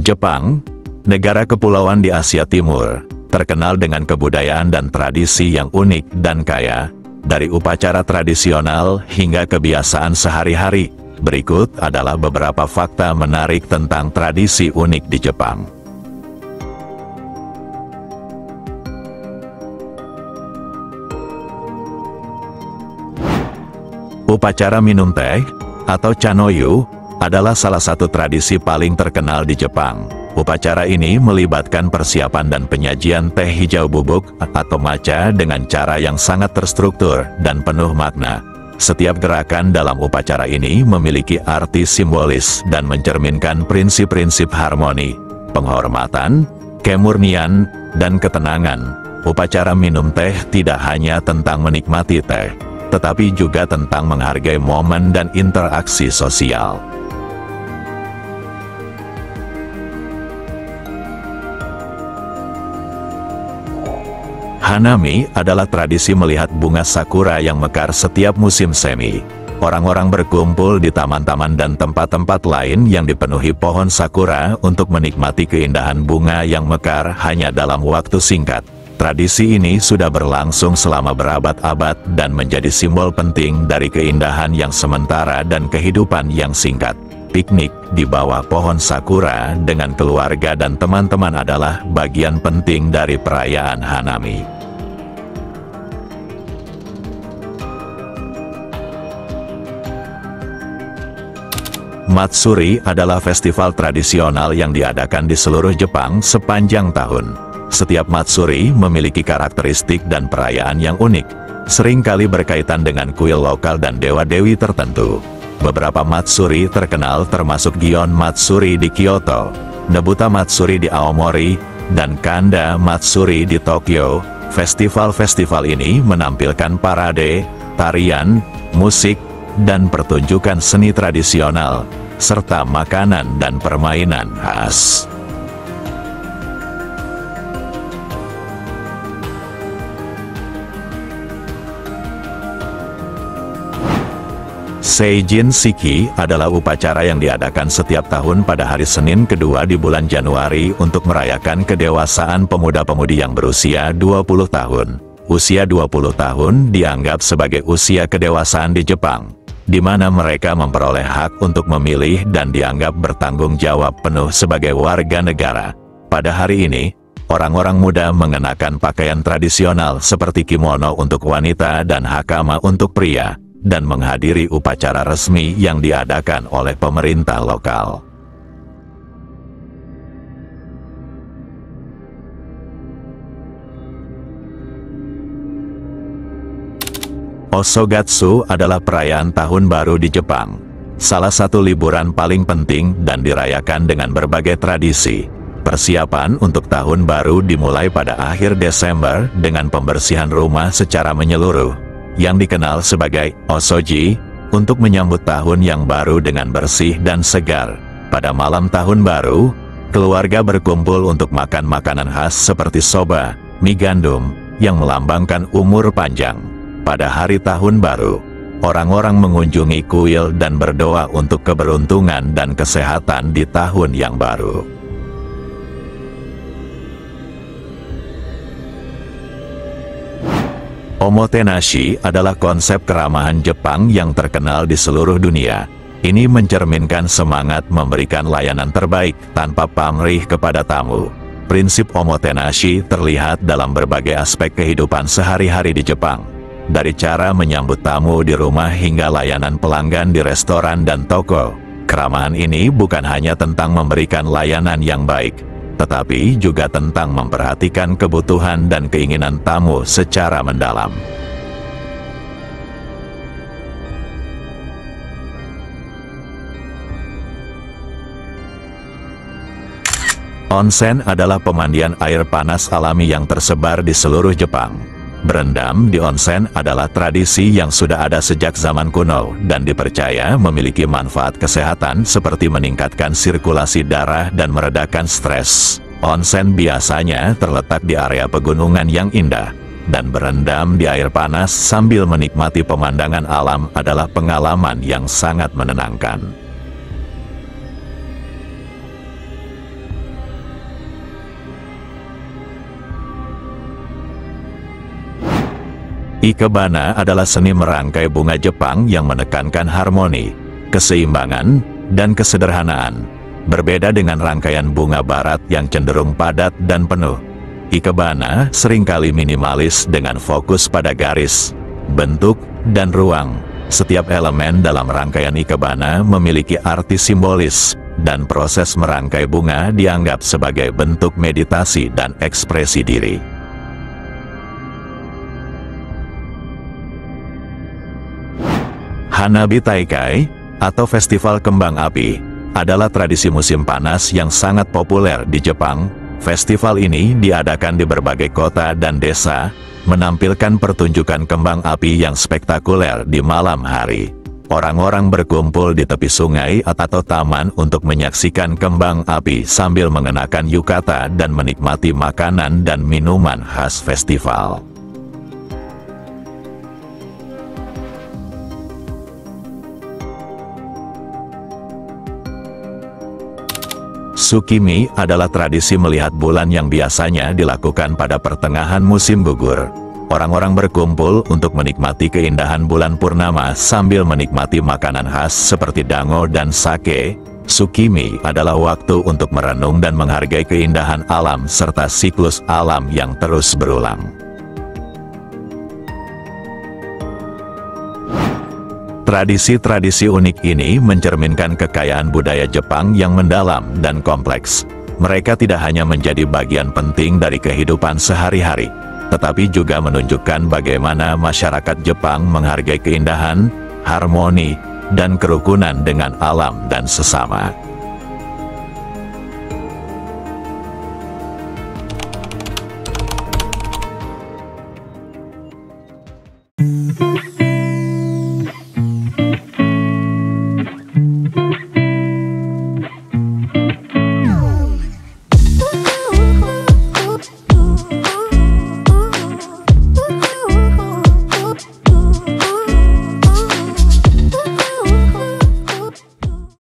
Jepang, negara kepulauan di Asia Timur, terkenal dengan kebudayaan dan tradisi yang unik dan kaya, dari upacara tradisional hingga kebiasaan sehari-hari. Berikut adalah beberapa fakta menarik tentang tradisi unik di Jepang. Upacara minum teh, atau chanoyu, adalah salah satu tradisi paling terkenal di Jepang. Upacara ini melibatkan persiapan dan penyajian teh hijau bubuk atau matcha dengan cara yang sangat terstruktur dan penuh makna. Setiap gerakan dalam upacara ini memiliki arti simbolis dan mencerminkan prinsip-prinsip harmoni, penghormatan, kemurnian, dan ketenangan. Upacara minum teh tidak hanya tentang menikmati teh, tetapi juga tentang menghargai momen dan interaksi sosial. Hanami adalah tradisi melihat bunga sakura yang mekar setiap musim semi. Orang-orang berkumpul di taman-taman dan tempat-tempat lain yang dipenuhi pohon sakura untuk menikmati keindahan bunga yang mekar hanya dalam waktu singkat. Tradisi ini sudah berlangsung selama berabad-abad dan menjadi simbol penting dari keindahan yang sementara dan kehidupan yang singkat. Piknik di bawah pohon sakura dengan keluarga dan teman-teman adalah bagian penting dari perayaan Hanami. Matsuri adalah festival tradisional yang diadakan di seluruh Jepang sepanjang tahun. Setiap Matsuri memiliki karakteristik dan perayaan yang unik, seringkali berkaitan dengan kuil lokal dan dewa-dewi tertentu. Beberapa Matsuri terkenal termasuk Gion Matsuri di Kyoto, Nebuta Matsuri di Aomori, dan Kanda Matsuri di Tokyo. Festival-festival ini menampilkan parade, tarian, musik, dan pertunjukan seni tradisional, serta makanan dan permainan khas. Seijin Shiki adalah upacara yang diadakan setiap tahun pada hari Senin kedua di bulan Januari untuk merayakan kedewasaan pemuda-pemudi yang berusia 20 tahun. Usia 20 tahun dianggap sebagai usia kedewasaan di Jepang, di mana mereka memperoleh hak untuk memilih dan dianggap bertanggung jawab penuh sebagai warga negara. Pada hari ini, orang-orang muda mengenakan pakaian tradisional seperti kimono untuk wanita dan hakama untuk pria, dan menghadiri upacara resmi yang diadakan oleh pemerintah lokal. Osogatsu adalah perayaan tahun baru di Jepang, salah satu liburan paling penting dan dirayakan dengan berbagai tradisi. Persiapan untuk tahun baru dimulai pada akhir Desember dengan pembersihan rumah secara menyeluruh, yang dikenal sebagai Osoji, untuk menyambut tahun yang baru dengan bersih dan segar. Pada malam tahun baru, keluarga berkumpul untuk makan makanan khas seperti soba, mie gandum, yang melambangkan umur panjang. Pada hari tahun baru, orang-orang mengunjungi kuil dan berdoa untuk keberuntungan dan kesehatan di tahun yang baru. Omotenashi adalah konsep keramahan Jepang yang terkenal di seluruh dunia. Ini mencerminkan semangat memberikan layanan terbaik tanpa pamrih kepada tamu. Prinsip omotenashi terlihat dalam berbagai aspek kehidupan sehari-hari di Jepang. Dari cara menyambut tamu di rumah hingga layanan pelanggan di restoran dan toko. Keramahan ini bukan hanya tentang memberikan layanan yang baik, tetapi juga tentang memperhatikan kebutuhan dan keinginan tamu secara mendalam. Onsen adalah pemandian air panas alami yang tersebar di seluruh Jepang. Berendam di onsen adalah tradisi yang sudah ada sejak zaman kuno dan dipercaya memiliki manfaat kesehatan seperti meningkatkan sirkulasi darah dan meredakan stres. Onsen biasanya terletak di area pegunungan yang indah, dan berendam di air panas sambil menikmati pemandangan alam adalah pengalaman yang sangat menenangkan. Ikebana adalah seni merangkai bunga Jepang yang menekankan harmoni, keseimbangan, dan kesederhanaan. Berbeda dengan rangkaian bunga barat yang cenderung padat dan penuh. Ikebana seringkali minimalis dengan fokus pada garis, bentuk, dan ruang. Setiap elemen dalam rangkaian ikebana memiliki arti simbolis, dan proses merangkai bunga dianggap sebagai bentuk meditasi dan ekspresi diri. Hanabi Taikai, atau Festival Kembang Api, adalah tradisi musim panas yang sangat populer di Jepang. Festival ini diadakan di berbagai kota dan desa, menampilkan pertunjukan kembang api yang spektakuler di malam hari. Orang-orang berkumpul di tepi sungai atau taman untuk menyaksikan kembang api sambil mengenakan yukata dan menikmati makanan dan minuman khas festival. Tsukimi adalah tradisi melihat bulan yang biasanya dilakukan pada pertengahan musim gugur. Orang-orang berkumpul untuk menikmati keindahan bulan purnama sambil menikmati makanan khas seperti dango dan sake. Tsukimi adalah waktu untuk merenung dan menghargai keindahan alam serta siklus alam yang terus berulang. Tradisi-tradisi unik ini mencerminkan kekayaan budaya Jepang yang mendalam dan kompleks. Mereka tidak hanya menjadi bagian penting dari kehidupan sehari-hari, tetapi juga menunjukkan bagaimana masyarakat Jepang menghargai keindahan, harmoni, dan kerukunan dengan alam dan sesama.